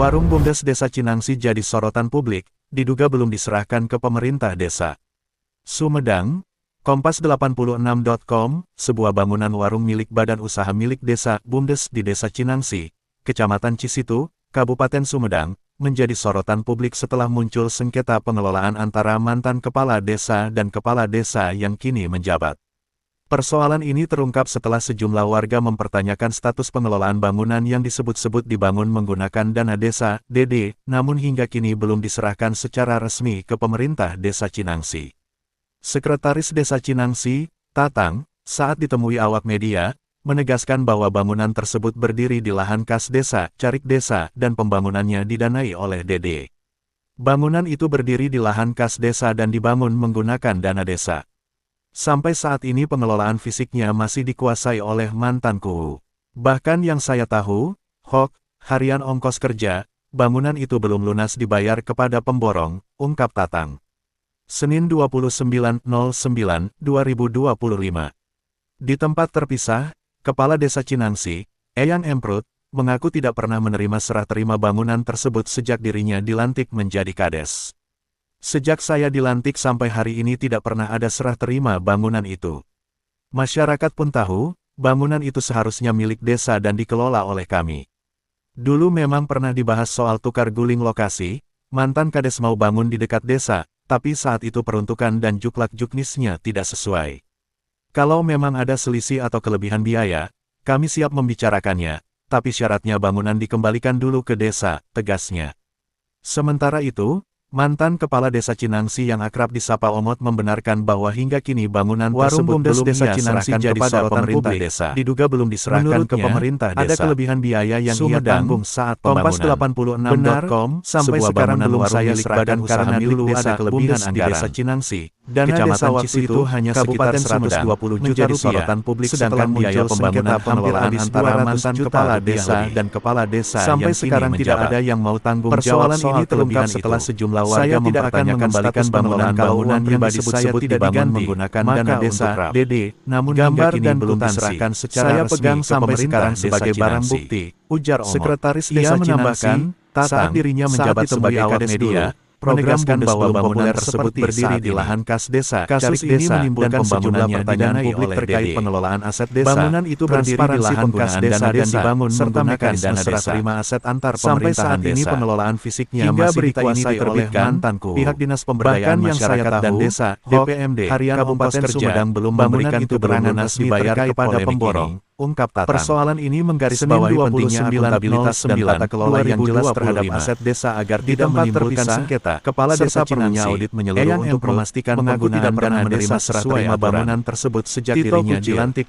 Warung BUMDes Desa Cinangsi jadi sorotan publik, diduga belum diserahkan ke pemerintah desa. Sumedang, Kompas86.com, sebuah bangunan warung milik badan usaha milik desa BUMDes di Desa Cinangsi, Kecamatan Cisitu, Kabupaten Sumedang, menjadi sorotan publik setelah muncul sengketa pengelolaan antara mantan kepala desa dan kepala desa yang kini menjabat. Persoalan ini terungkap setelah sejumlah warga mempertanyakan status pengelolaan bangunan yang disebut-sebut dibangun menggunakan dana desa, DD, namun hingga kini belum diserahkan secara resmi ke pemerintah Desa Cinangsi. Sekretaris Desa Cinangsi, Tatang, saat ditemui awak media, menegaskan bahwa bangunan tersebut berdiri di lahan kas desa, Carik Desa, dan pembangunannya didanai oleh DD. Bangunan itu berdiri di lahan kas desa dan dibangun menggunakan dana desa. Sampai saat ini pengelolaan fisiknya masih dikuasai oleh mantan kuhu. Bahkan yang saya tahu, harian ongkos kerja, bangunan itu belum lunas dibayar kepada pemborong, ungkap Tatang. Senin 29.09.2025. Di tempat terpisah, Kepala Desa Cinangsi, Eyang Emprut, mengaku tidak pernah menerima serah terima bangunan tersebut sejak dirinya dilantik menjadi kades. Sejak saya dilantik sampai hari ini tidak pernah ada serah terima bangunan itu. Masyarakat pun tahu, bangunan itu seharusnya milik desa dan dikelola oleh kami. Dulu memang pernah dibahas soal tukar guling lokasi, mantan kades mau bangun di dekat desa, tapi saat itu peruntukan dan juklak-juknisnya tidak sesuai. Kalau memang ada selisih atau kelebihan biaya, kami siap membicarakannya, tapi syaratnya bangunan dikembalikan dulu ke desa, tegasnya. Sementara itu, mantan Kepala Desa Cinangsi yang akrab disapa Omot membenarkan bahwa hingga kini bangunan Warung tersebut BUMDes belum Desa ia Cinangsi serahkan jadi kepada sorotan pemerintah publik. desa. Diduga belum diserahkan ke pemerintah desa. Ada kelebihan biaya yang ia Sumedang, tanggung saat Kompas86.com, sampai sekarang belum saya serahkan karena dulu ada kelebihan di Desa Cinangsi. Dana desa waktu itu hanya sekitar 120 juta rupiah, sedangkan biaya pembangunan pengelolaan antara mantan kepala desa dan kepala desa sampai sekarang tidak ada yang mau tanggung jawab soal kelebihan setelah sejumlah warga mempertanyakan status pengelolaan bangunan yang disebut-sebut dibangun menggunakan dana desa, DD, namun gambar dan belum diserahkan secara resmi sampai sekarang sebagai barang bukti, ujar Omot. Sekretaris Desa menambahkan, saat dirinya menjabat sebagai kades media, menegaskan bahwa bangunan tersebut berdiri di lahan kas desa. Kasus ini menimbulkan sejumlah pertanyaan publik terkait pengelolaan aset desa. Bangunan itu berdiri di lahan kas desa dan dibangun serta mekanisme serah terima aset antar pemerintahan desa. Sampai saat ini pengelolaan fisiknya masih dikuasai oleh mantanku. Pihak Dinas Pemberdayaan Masyarakat dan Desa, DPMD, harian Kabupaten Sumedang belum memberikan keterangan resmi terkait kepada pemborong, ungkap Tatang. Persoalan ini menggarisbawahi pentingnya akuntabilitas dan tata kelola yang jelas terhadap aset desa agar tidak menimbulkan sengketa. Kepala Desa Cinangsi, audit menyeluruh untuk memastikan mengaku tidak pernah menerima serah terima bangunan tersebut sejak dirinya dilantik.